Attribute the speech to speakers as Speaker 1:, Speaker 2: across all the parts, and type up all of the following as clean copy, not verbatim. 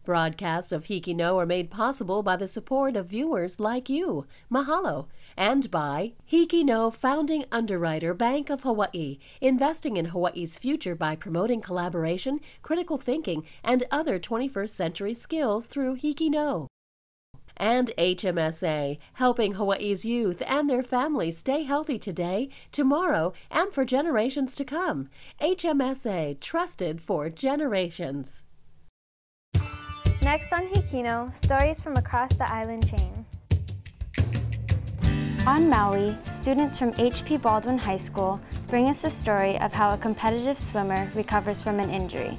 Speaker 1: Broadcasts of HIKI No are made possible by the support of viewers like you. Mahalo. And by HIKI No founding underwriter Bank of Hawaii, investing in Hawaii's future by promoting collaboration, critical thinking, and other 21st century skills through HIKI No. And HMSA, helping Hawaii's youth and their families stay healthy today, tomorrow, and for generations to come. HMSA, trusted for generations.
Speaker 2: Next on HIKI No, stories from across the island chain. On Maui, students from HP Baldwin High School bring us the story of how a competitive swimmer recovers from an injury.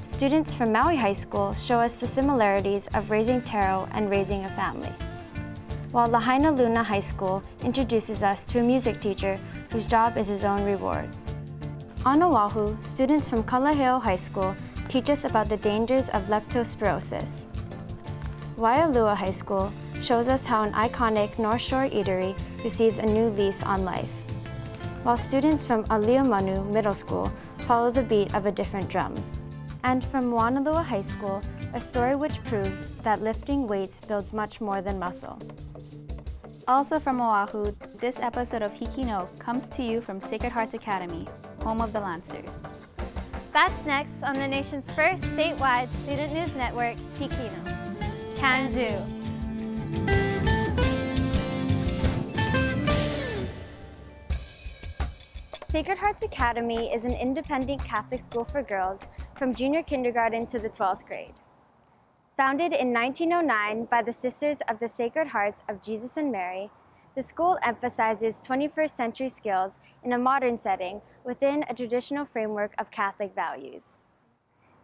Speaker 2: Students from Maui High School show us the similarities of raising taro and raising a family. While Lahainaluna High School introduces us to a music teacher whose job is his own reward. On Oahu, students from Kalaheo High School teach us about the dangers of leptospirosis. Waialua High School shows us how an iconic North Shore eatery receives a new lease on life, while students from Aliamanu Middle School follow the beat of a different drum. And from Moanalua High School, a story which proves that lifting weights builds much more than muscle.
Speaker 3: Also from Oahu, this episode of HIKI No comes to you from Sacred Hearts Academy, home of the Lancers.
Speaker 2: That's next on the nation's first statewide student news network, HIKI No. Can do. Sacred Hearts Academy is an independent Catholic school for girls from junior kindergarten to the 12th grade. Founded in 1909 by the Sisters of the Sacred Hearts of Jesus and Mary, the school emphasizes 21st century skills in a modern setting within a traditional framework of Catholic values.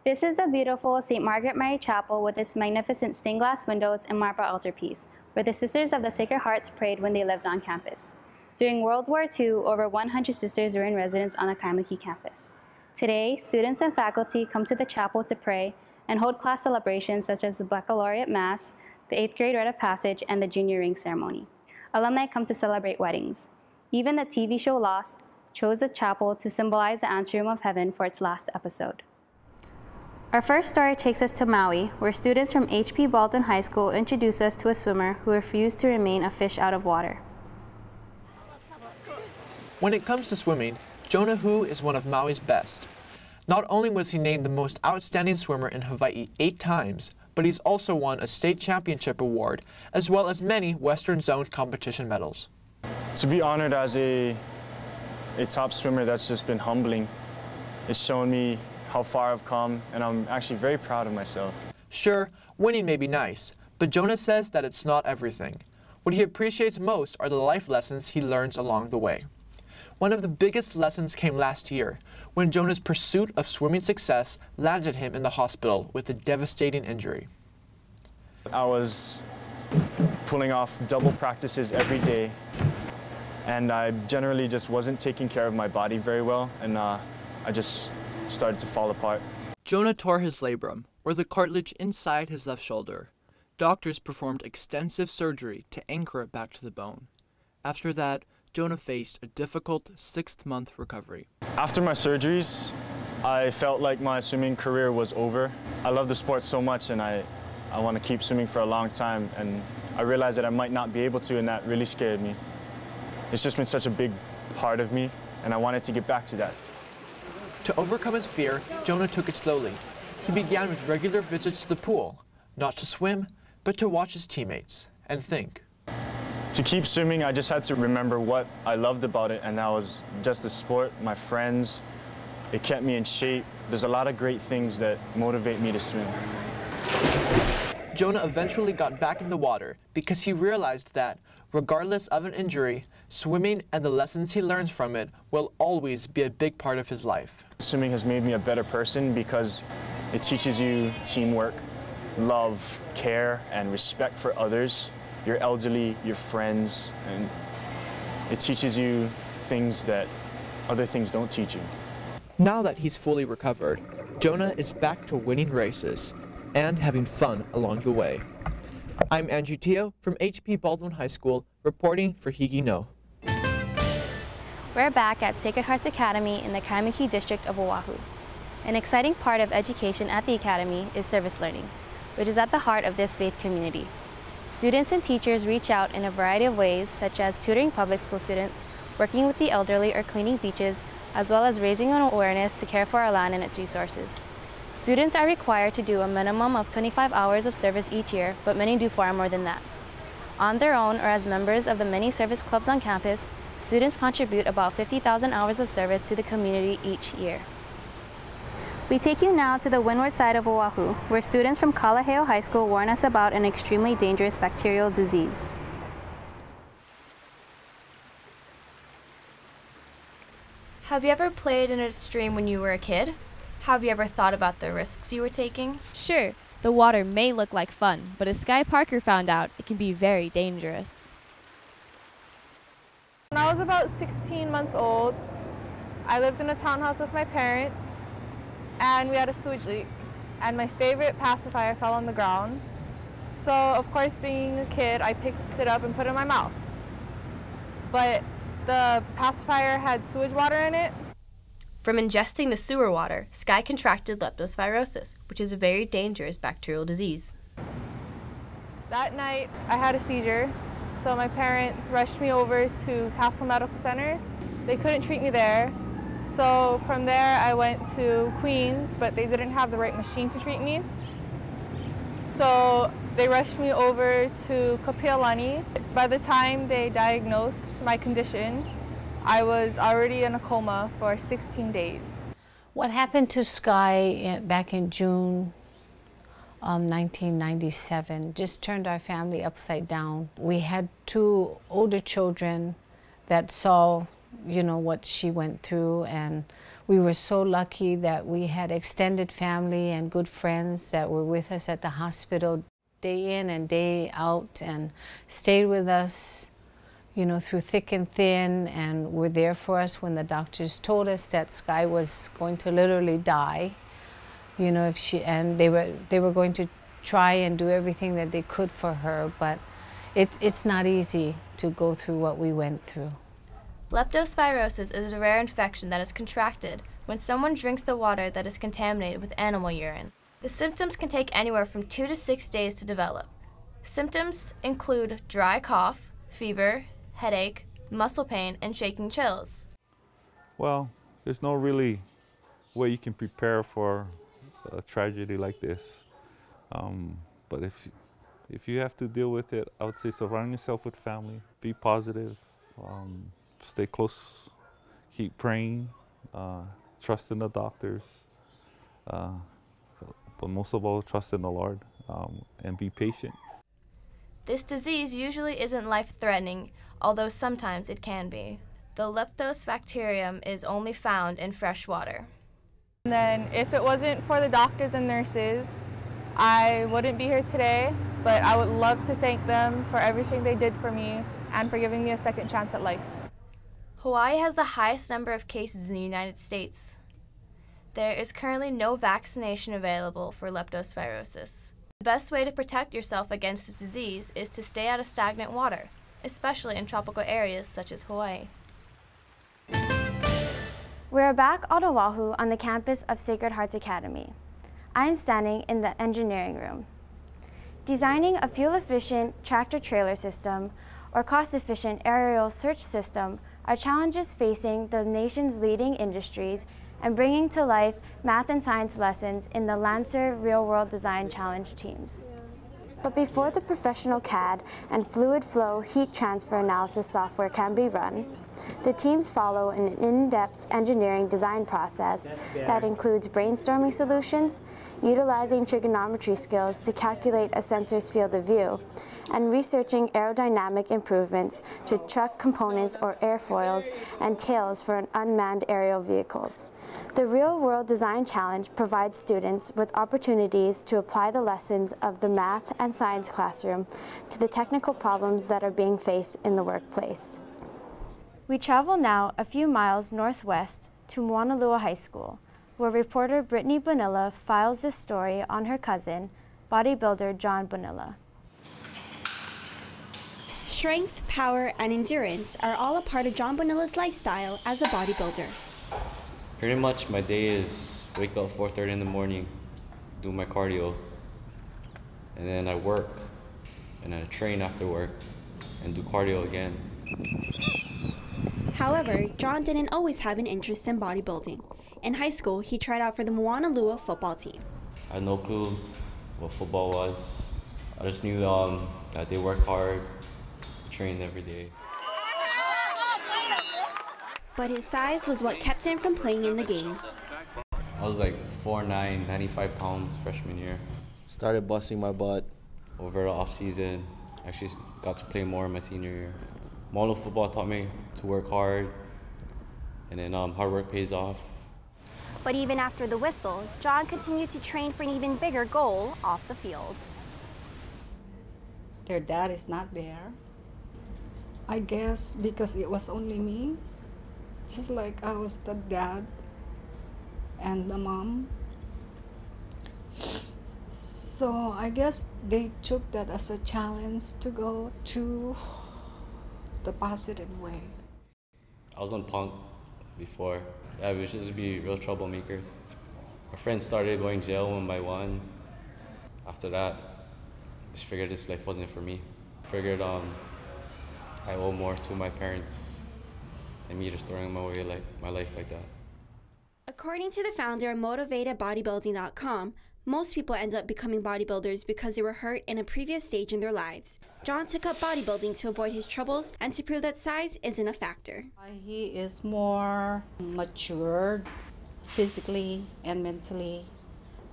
Speaker 3: This is the beautiful St. Margaret Mary Chapel with its magnificent stained glass windows and marble altarpiece, where the Sisters of the Sacred Hearts prayed when they lived on campus. During World War II, over 100 sisters were in residence on the Kaimuki campus. Today, students and faculty come to the chapel to pray and hold class celebrations such as the Baccalaureate Mass, the 8th grade Rite of Passage, and the Junior Ring Ceremony. Alumni come to celebrate weddings. Even the TV show Lost chose a chapel to symbolize the anteroom of heaven for its last episode. Our first story takes us to Maui, where students from HP Baldwin High School introduce us to a swimmer who refused to remain a fish out of water.
Speaker 4: When it comes to swimming, Jonah Hu is one of Maui's best. Not only was he named the most outstanding swimmer in Hawaii 8 times, but he's also won a state championship award, as well as many Western Zone competition medals.
Speaker 5: To be honored as a top swimmer, that's just been humbling. It's shown me how far I've come, and I'm actually very proud of myself.
Speaker 4: Sure, winning may be nice, but Jonah says that it's not everything. What he appreciates most are the life lessons he learns along the way. One of the biggest lessons came last year, when Jonah's pursuit of swimming success landed him in the hospital with a devastating injury.
Speaker 5: I was pulling off double practices every day, and I generally just wasn't taking care of my body very well, and I just started to fall apart.
Speaker 6: Jonah tore his labrum, or the cartilage inside his left shoulder. Doctors performed extensive surgery to anchor it back to the bone. After that, Jonah faced a difficult 6-month recovery.
Speaker 5: After my surgeries, I felt like my swimming career was over. I love the sport so much, and I want to keep swimming for a long time, and I realized that I might not be able to, and that really scared me. It's just been such a big part of me, and I wanted to get back to that.
Speaker 4: To overcome his fear, Jonah took it slowly. He began with regular visits to the pool, not to swim, but to watch his teammates and think.
Speaker 5: To keep swimming, I just had to remember what I loved about it, and that was just the sport, my friends. It kept me in shape. There's a lot of great things that motivate me to swim.
Speaker 4: Jonah eventually got back in the water because he realized that, regardless of an injury, swimming and the lessons he learns from it will always be a big part of his life.
Speaker 5: Swimming has made me a better person because it teaches you teamwork, love, care, and respect for others, your elderly, your friends, and it teaches you things that other things don't teach you.
Speaker 6: Now that he's fully recovered, Jonah is back to winning races and having fun along the way. I'm Andrew Teo from HP Baldwin High School, reporting for HIKI No.
Speaker 3: We're back at Sacred Hearts Academy in the Kaimuki district of Oahu. An exciting part of education at the academy is service learning, which is at the heart of this faith community. Students and teachers reach out in a variety of ways, such as tutoring public school students, working with the elderly, or cleaning beaches, as well as raising awareness to care for our land and its resources. Students are required to do a minimum of 25 hours of service each year, but many do far more than that. On their own or as members of the many service clubs on campus, students contribute about 50,000 hours of service to the community each year. We take you now to the windward side of Oahu, where students from Kalaheo High School warn us about an extremely dangerous bacterial disease.
Speaker 7: Have you ever played in a stream when you were a kid? Have you ever thought about the risks you were taking?
Speaker 8: Sure, the water may look like fun, but as Sky Parker found out, it can be very dangerous.
Speaker 9: When I was about 16 months old, I lived in a townhouse with my parents, and we had a sewage leak, and my favorite pacifier fell on the ground. So, of course, being a kid, I picked it up and put it in my mouth. But the pacifier had sewage water in it.
Speaker 7: From ingesting the sewer water, Sky contracted leptospirosis, which is a very dangerous bacterial disease.
Speaker 9: That night, I had a seizure, so my parents rushed me over to Castle Medical Center. They couldn't treat me there, so from there I went to Queens, but they didn't have the right machine to treat me. So they rushed me over to Kapiolani. By the time they diagnosed my condition, I was already in a coma for 16 days.
Speaker 10: What happened to Sky back in June 1997 just turned our family upside down. We had two older children that saw, you know, what she went through, and we were so lucky that we had extended family and good friends that were with us at the hospital day in and day out and stayed with us, you know, through thick and thin, and were there for us when the doctors told us that Sky was going to literally die. You know, they were going to try and do everything that they could for her, but it's not easy to go through what we went through.
Speaker 7: Leptospirosis is a rare infection that is contracted when someone drinks the water that is contaminated with animal urine. The symptoms can take anywhere from 2 to 6 days to develop. Symptoms include dry cough, fever, headache, muscle pain, and shaking chills.
Speaker 11: Well, there's no really way you can prepare for a tragedy like this. But if you have to deal with it, I would say surround yourself with family, be positive, stay close, keep praying, trust in the doctors, but most of all, trust in the Lord, and be patient.
Speaker 7: This disease usually isn't life-threatening, although sometimes it can be. The leptosbacterium is only found in fresh water.
Speaker 9: And then if it wasn't for the doctors and nurses, I wouldn't be here today, but I would love to thank them for everything they did for me and for giving me a second chance at life.
Speaker 7: Hawaii has the highest number of cases in the United States. There is currently no vaccination available for leptospirosis. The best way to protect yourself against this disease is to stay out of stagnant water, especially in tropical areas such as Hawaii.
Speaker 2: We're back on Oahu on the campus of Sacred Hearts Academy. I'm standing in the engineering room. Designing a fuel-efficient tractor-trailer system or cost-efficient aerial search system are challenges facing the nation's leading industries and bringing to life math and science lessons in the Lancer Real-World Design Challenge teams. But before the professional CAD and fluid flow heat transfer analysis software can be run, the teams follow an in-depth engineering design process that includes brainstorming solutions, utilizing trigonometry skills to calculate a sensor's field of view, and researching aerodynamic improvements to truck components or airfoils and tails for unmanned aerial vehicles. The Real World Design Challenge provides students with opportunities to apply the lessons of the math and science classroom to the technical problems that are being faced in the workplace. We travel now a few miles northwest to Moanalua High School, where reporter Brittany Bonilla files this story on her cousin, bodybuilder John Bonilla.
Speaker 12: Strength, power, and endurance are all a part of John Bonilla's lifestyle as a bodybuilder.
Speaker 13: Pretty much my day is wake up 4:30 in the morning, do my cardio, and then I work, and I train after work, and do cardio again.
Speaker 12: However, John didn't always have an interest in bodybuilding. In high school, he tried out for the Moanalua football team.
Speaker 13: I had no clue what football was. I just knew that they work hard, trained every day.
Speaker 12: But his size was what kept him from playing in the game.
Speaker 13: I was like 4'9", 95 pounds freshman year. Started busting my butt over the off season. Actually got to play more in my senior year. Moanalua football taught me to work hard, and then hard work pays off.
Speaker 12: But even after the whistle, John continued to train for an even bigger goal off the field.
Speaker 14: Their dad is not there. I guess because it was only me, just like I was the dad and the mom. So I guess they took that as a challenge to go to the positive way.
Speaker 13: I was on punk before. Yeah, we should just be real troublemakers. My friends started going to jail one by one. After that, I just figured this life wasn't for me. Figured I owe more to my parents than me just throwing my life like that.
Speaker 12: According to the founder of MotivatedBodybuilding.com, most people end up becoming bodybuilders because they were hurt in a previous stage in their lives. John took up bodybuilding to avoid his troubles and to prove that size isn't a factor.
Speaker 14: He is more matured physically and mentally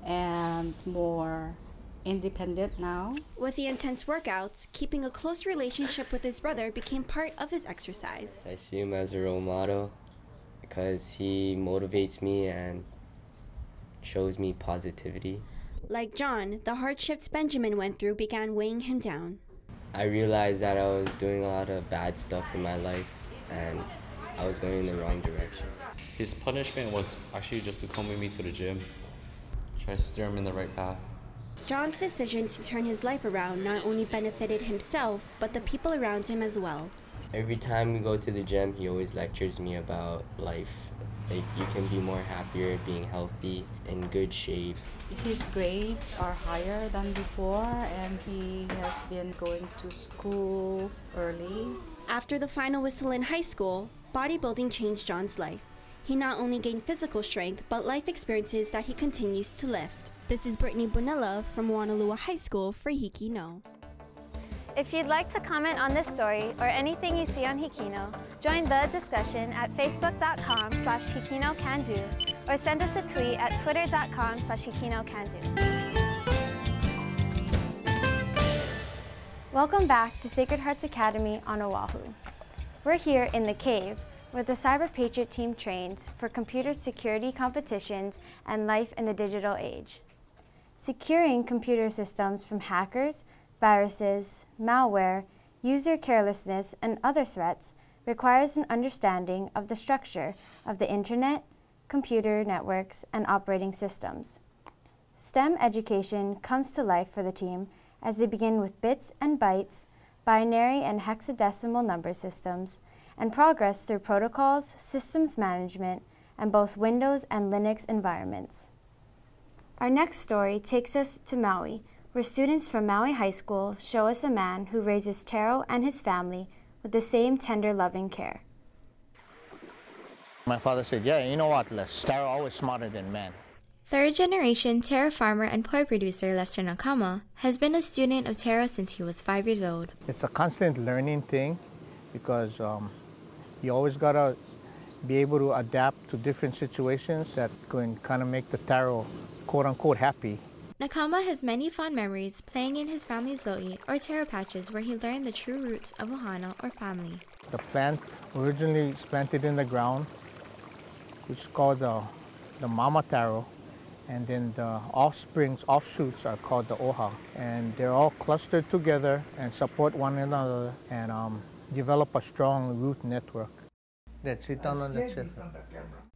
Speaker 14: and more independent now.
Speaker 12: With the intense workouts, keeping a close relationship with his brother became part of his exercise.
Speaker 15: I see him as a role model because he motivates me and shows me positivity.
Speaker 12: Like John, the hardships Benjamin went through began weighing him down.
Speaker 15: I realized that I was doing a lot of bad stuff in my life and I was going in the wrong direction.
Speaker 13: His punishment was actually just to come with me to the gym, try to steer him in the right path.
Speaker 12: John's decision to turn his life around not only benefited himself, but the people around him as well.
Speaker 15: Every time we go to the gym, he always lectures me about life. Like, you can be more happier, being healthy, in good shape.
Speaker 14: His grades are higher than before, and he has been going to school early.
Speaker 12: After the final whistle in high school, bodybuilding changed John's life. He not only gained physical strength, but life experiences that he continues to lift. This is Brittany Bonilla from Moanalua High School for HIKI No.
Speaker 2: If you'd like to comment on this story or anything you see on Hikino, join the discussion at facebook.com/HikinoCanDo or send us a tweet at twitter.com/HikinoCanDo. Welcome back to Sacred Hearts Academy on Oahu. We're here in the cave where the Cyber Patriot team trains for computer security competitions and life in the digital age. Securing computer systems from hackers, viruses, malware, user carelessness, and other threats requires an understanding of the structure of the internet, computer networks, and operating systems. STEM education comes to life for the team as they begin with bits and bytes, binary and hexadecimal number systems, and progress through protocols, systems management, and both Windows and Linux environments. Our next story takes us to Maui, where students from Maui High School show us a man who raises Taro and his family with the same tender, loving care.
Speaker 16: My father said, yeah, you know what, Taro always smarter than men.
Speaker 17: Third-generation taro farmer and poi producer Lester Nakama has been a student of taro since he was 5 years old.
Speaker 16: It's a constant learning thing because you always got to be able to adapt to different situations that can kind of make the taro quote-unquote happy.
Speaker 17: Nakama has many fond memories playing in his family's lo'i or taro patches where he learned the true roots of ohana or family.
Speaker 16: The plant originally is planted in the ground, which is called the mama taro, and then the offshoots are called the oha, and they're all clustered together and support one another and develop a strong root network. That's it on the chip.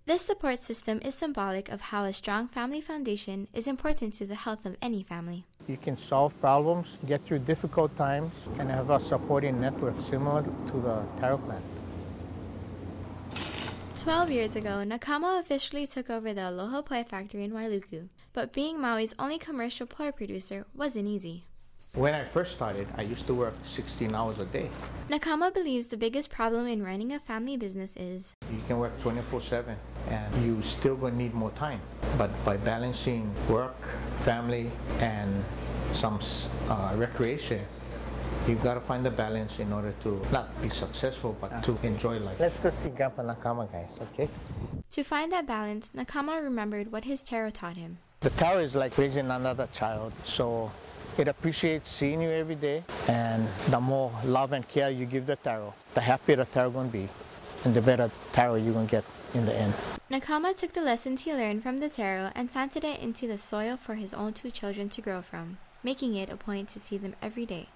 Speaker 17: This support system is symbolic of how a strong family foundation is important to the health of any family.
Speaker 16: You can solve problems, get through difficult times, and have a supporting network similar to the taro plant.
Speaker 17: 12 years ago, Nakama officially took over the Aloha Poi factory in Wailuku, but being Maui's only commercial poi producer wasn't easy.
Speaker 16: When I first started, I used to work 16 hours a day.
Speaker 17: Nakama believes the biggest problem in running a family business is
Speaker 16: you can work 24/7 and you still gonna need more time. But by balancing work, family, and some recreation, you've got to find the balance in order to not be successful, but to enjoy life. Let's go see Grandpa Nakama, guys, okay?
Speaker 17: To find that balance, Nakama remembered what his taro taught him.
Speaker 16: The taro is like raising another child, so it appreciates seeing you every day, and the more love and care you give the taro, the happier the taro going to be, and the better taro you're going to get in the end.
Speaker 17: Nakama took the lessons he learned from the taro and planted it into the soil for his own 2 children to grow from, making it a point to see them every day.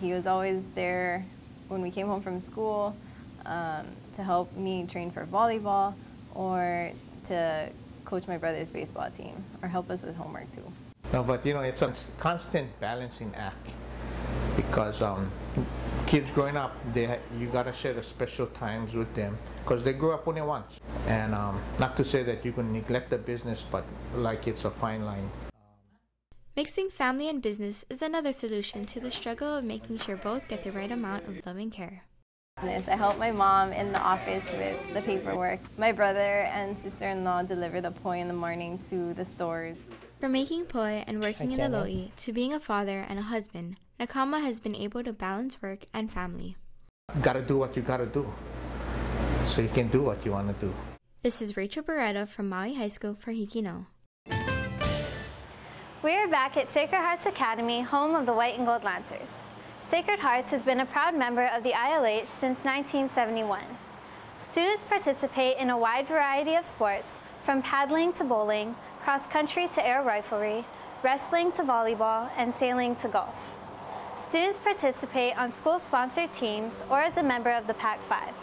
Speaker 18: He was always there when we came home from school to help me train for volleyball or to coach my brother's baseball team or help us with homework too.
Speaker 16: No, but you know, it's a constant balancing act because kids growing up, you gotta share the special times with them because they grew up only once. And not to say that you can neglect the business, but like it's a fine line.
Speaker 17: Mixing family and business is another solution to the struggle of making sure both get the right amount of love and care.
Speaker 18: I help my mom in the office with the paperwork. My brother and sister-in-law deliver the poi in the morning to the stores.
Speaker 17: From making poi and working in the lo'i to being a father and a husband, Nakama has been able to balance work and family.
Speaker 16: You gotta do what you gotta do so you can do what you wanna do.
Speaker 17: This is Rachel Beretta from Maui High School for HIKI No.
Speaker 2: We are back at Sacred Hearts Academy, home of the White and Gold Lancers. Sacred Hearts has been a proud member of the ILH since 1971. Students participate in a wide variety of sports, from paddling to bowling, cross-country to air riflery, wrestling to volleyball, and sailing to golf. Students participate on school-sponsored teams or as a member of the Pac-5.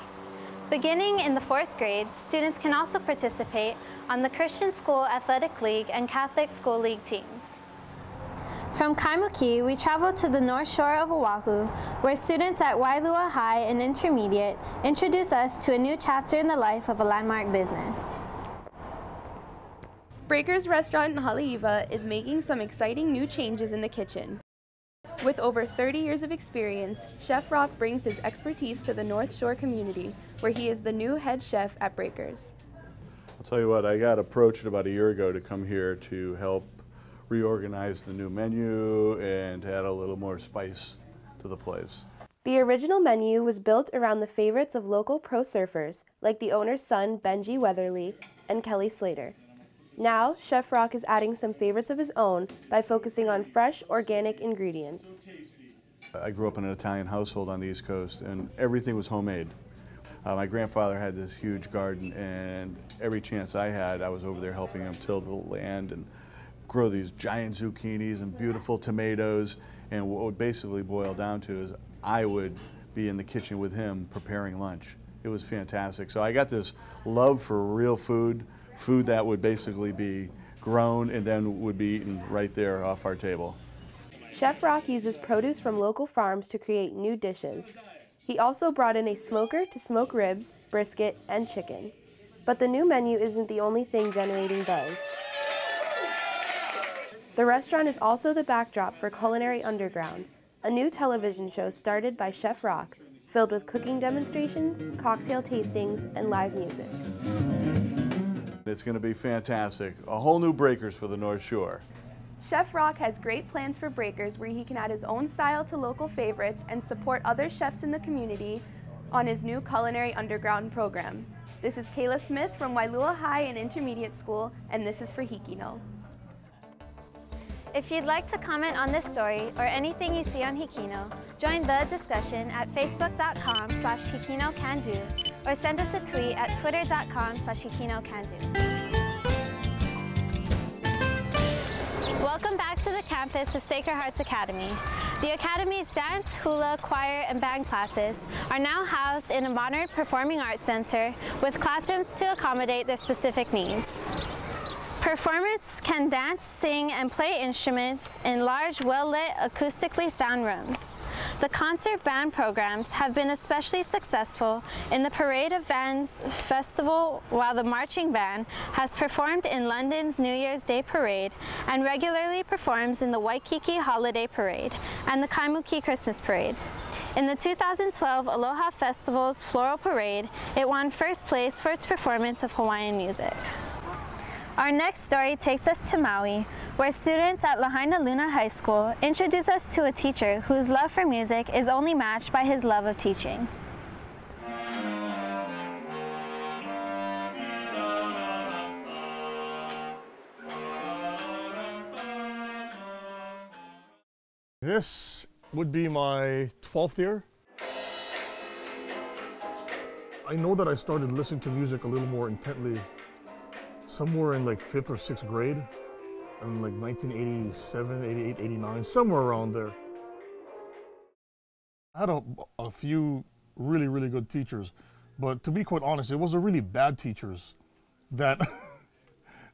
Speaker 2: Beginning in the 4th grade, students can also participate on the Christian School Athletic League and Catholic School League teams. From Kaimuki, we travel to the North Shore of Oahu, where students at Waialua High and Intermediate introduce us to a new chapter in the life of a landmark business.
Speaker 19: Breakers Restaurant in Haleiwa is making some exciting new changes in the kitchen. With over 30 years of experience, Chef Rock brings his expertise to the North Shore community, where he is the new head chef at Breakers.
Speaker 20: I'll tell you what, I got approached about a year ago to come here to help reorganize the new menu and add a little more spice to the place.
Speaker 19: The original menu was built around the favorites of local pro surfers, like the owner's son, Benji Weatherly, and Kelly Slater. Now, Chef Rock is adding some favorites of his own by focusing on fresh, organic ingredients.
Speaker 20: I grew up in an Italian household on the East Coast, and everything was homemade. My grandfather had this huge garden, and every chance I had, I was over there helping him till the land and grow these giant zucchinis and beautiful tomatoes. And what it would basically boil down to is I would be in the kitchen with him preparing lunch. It was fantastic. So I got this love for real food that would basically be grown and then would be eaten right there off our table.
Speaker 19: Chef Rock uses produce from local farms to create new dishes. He also brought in a smoker to smoke ribs, brisket, and chicken. But the new menu isn't the only thing generating buzz. The restaurant is also the backdrop for Culinary Underground, a new television show started by Chef Rock, filled with cooking demonstrations, cocktail tastings, and live music.
Speaker 20: It's going to be fantastic. A whole new Breakers for the North Shore.
Speaker 19: Chef Rock has great plans for Breakers where he can add his own style to local favorites and support other chefs in the community on his new Culinary Underground program. This is Kayla Smith from Waialua High and Intermediate School, and this is for HIKI No.
Speaker 2: If you'd like to comment on this story or anything you see on HIKI No, join the discussion at facebook.com/HIKINOCanDo or send us a tweet at twitter.com/HIKINOCanDo. Welcome back to the campus of Sacred Hearts Academy. The Academy's dance, hula, choir, and band classes are now housed in a modern performing arts center with classrooms to accommodate their specific needs. Performers can dance, sing, and play instruments in large, well-lit, acoustically sound rooms.
Speaker 21: The concert band programs have been especially successful in the Parade of Bands Festival, while the marching band has performed in London's New Year's Day Parade and regularly performs in the Waikiki Holiday Parade and the Kaimuki Christmas Parade. In the 2012 Aloha Festival's Floral Parade, it won first place for its performance of Hawaiian music. Our next story takes us to Maui, where students at Lahainaluna High School introduce us to a teacher whose love for music is only matched by his love of teaching.
Speaker 22: This would be my 12th year. I know that I started listening to music a little more intently somewhere in like 5th or 6th grade, in like 1987, 88, 89, somewhere around there. I had a few really, really good teachers, but to be quite honest, it was the really bad teachers that,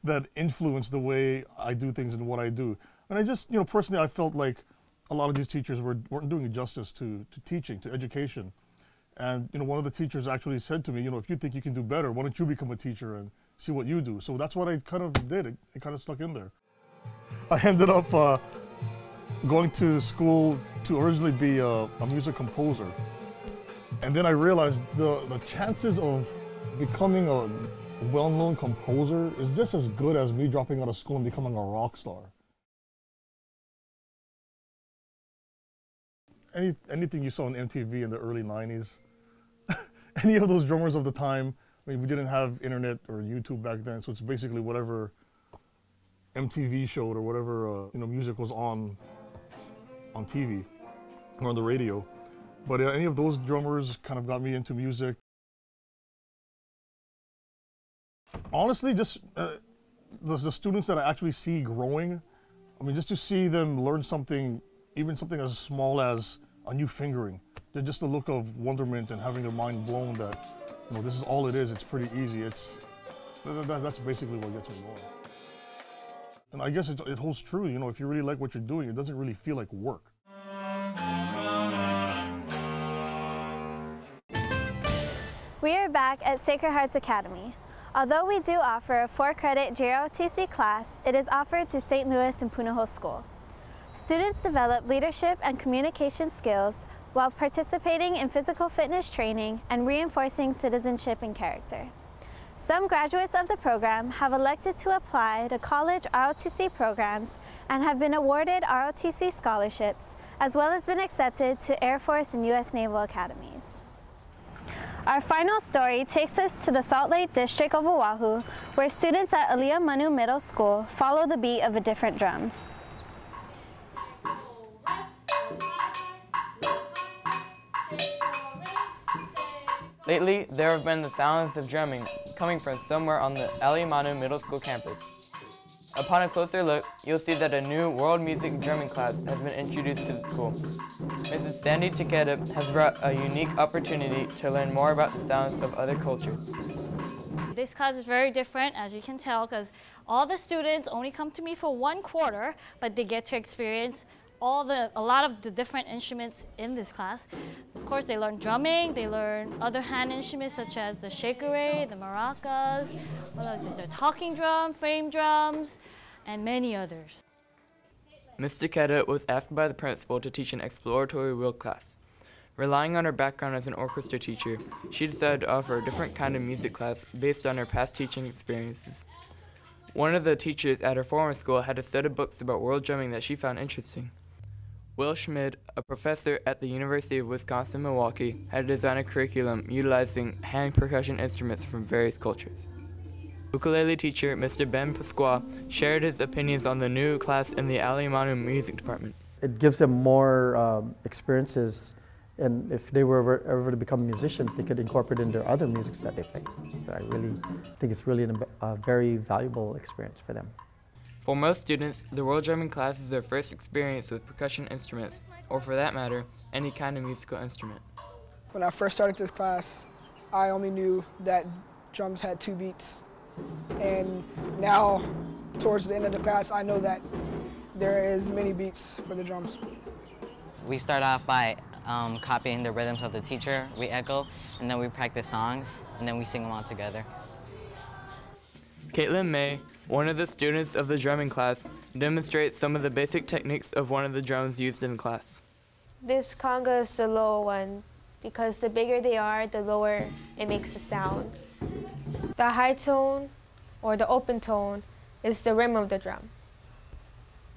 Speaker 22: that influenced the way I do things and what I do. And I just, personally, I felt like a lot of these teachers weren't doing justice to teaching, to education. And, one of the teachers actually said to me, if you think you can do better, why don't you become a teacher and see what you do? So that's what I kind of did. It kind of stuck in there. I ended up going to school to originally be a music composer. And then I realized the chances of becoming a well-known composer is just as good as me dropping out of school and becoming a rock star. Anything you saw on MTV in the early 90s, any of those drummers of the time, I mean, we didn't have internet or YouTube back then, so it's basically whatever MTV showed or whatever music was on TV or on the radio. But any of those drummers kind of got me into music. Honestly, just the students that I actually see growing, I mean, just to see them learn something, even something as small as a new fingering. They're just a look of wonderment and having their mind blown that, this is all it is. It's pretty easy. That's basically what gets me going. And I guess it holds true. If you really like what you're doing, it doesn't really feel like work.
Speaker 21: We are back at Sacred Hearts Academy. Although we do offer a 4-credit JROTC class, it is offered through St. Louis and Punahou School. Students develop leadership and communication skills while participating in physical fitness training and reinforcing citizenship and character. Some graduates of the program have elected to apply to college ROTC programs and have been awarded ROTC scholarships, as well as been accepted to Air Force and U.S. Naval Academies. Our final story takes us to the Salt Lake District of Oahu, where students at Aliamanu Middle School follow the beat of a different drum.
Speaker 23: Lately, there have been the sounds of drumming coming from somewhere on the Aliamanu Middle School campus. Upon a closer look, you'll see that a new world music drumming class has been introduced to the school. Mrs. Sandy Takeda has brought a unique opportunity to learn more about the sounds of other cultures.
Speaker 24: This class is very different, as you can tell, because all the students only come to me for 1 quarter, but they get to experience a lot of the different instruments in this class. Of course, they learn drumming, they learn other hand instruments such as the shakere, the maracas, the talking drum, frame drums, and many others.
Speaker 23: Ms. Takeda was asked by the principal to teach an exploratory wheel class. Relying on her background as an orchestra teacher, she decided to offer a different kind of music class based on her past teaching experiences. One of the teachers at her former school had a set of books about world drumming that she found interesting. Will Schmid, a professor at the University of Wisconsin-Milwaukee, had designed a curriculum utilizing hand percussion instruments from various cultures. Ukulele teacher Mr. Ben Pasqua shared his opinions on the new class in the Aliamanu Music Department.
Speaker 25: It gives them more experiences, and if they were ever to become musicians, they could incorporate in their other musics that they play. So I really think it's really a very valuable experience for them.
Speaker 23: For most students, the world drumming class is their first experience with percussion instruments, or for that matter, any kind of musical instrument.
Speaker 26: When I first started this class, I only knew that drums had 2 beats. And now, towards the end of the class, I know that there is many beats for the drums.
Speaker 27: We start off by
Speaker 1: copying the rhythms of the teacher, we echo, and then we practice songs, and then we sing them all together.
Speaker 23: Caitlin May, one of the students of the drumming class, demonstrates some of the basic techniques of one of the drums used in class.
Speaker 3: This conga is the low one because the bigger they are, the lower it makes the sound. The high tone or the open tone is the rim of the drum.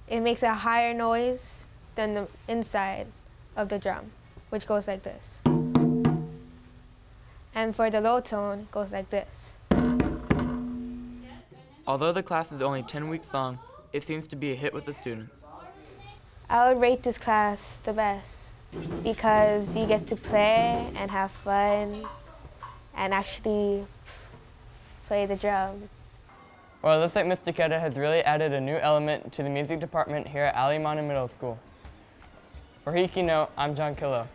Speaker 3: It makes a higher noise than the inside of the drum, which goes like this. And for the low tone, it goes like this.
Speaker 23: Although the class is only 10 weeks long, it seems to be a hit with the students.
Speaker 3: I would rate this class the best because you get to play and have fun and actually play the drum.
Speaker 23: Well, it looks like Mr. Keda has really added a new element to the music department here at Aliamanu Middle School. For HIKI No, I'm John Killo.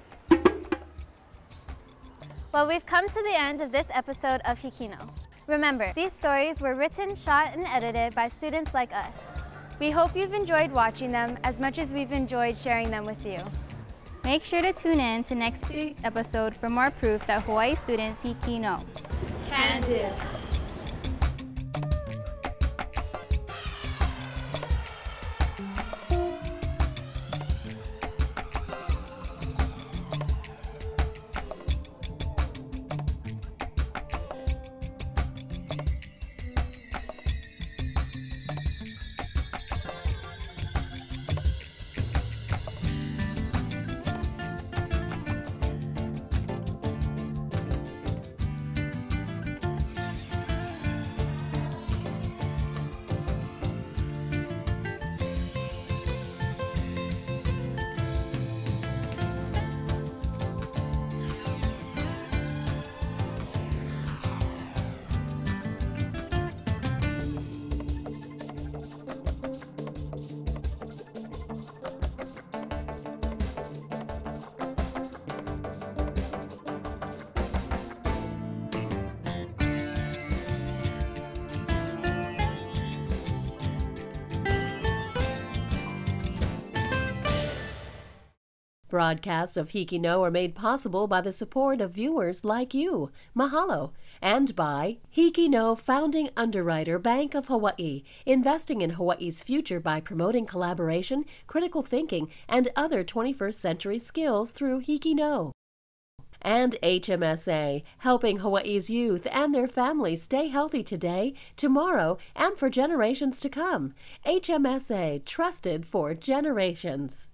Speaker 21: Well, we've come to the end of this episode of HIKI No. Remember, these stories were written, shot, and edited by students like us. We hope you've enjoyed watching them as much as we've enjoyed sharing them with you.
Speaker 4: Make sure to tune in to next week's episode for more proof that Hawaii students HIKI No.
Speaker 21: Can do.
Speaker 5: Broadcasts of HIKI No are made possible by the support of viewers like you. Mahalo. And by HIKI No founding underwriter Bank of Hawaii, investing in Hawaii's future by promoting collaboration, critical thinking, and other 21st century skills through HIKI No. And HMSA, helping Hawaii's youth and their families stay healthy today, tomorrow, and for generations to come. HMSA, trusted for generations.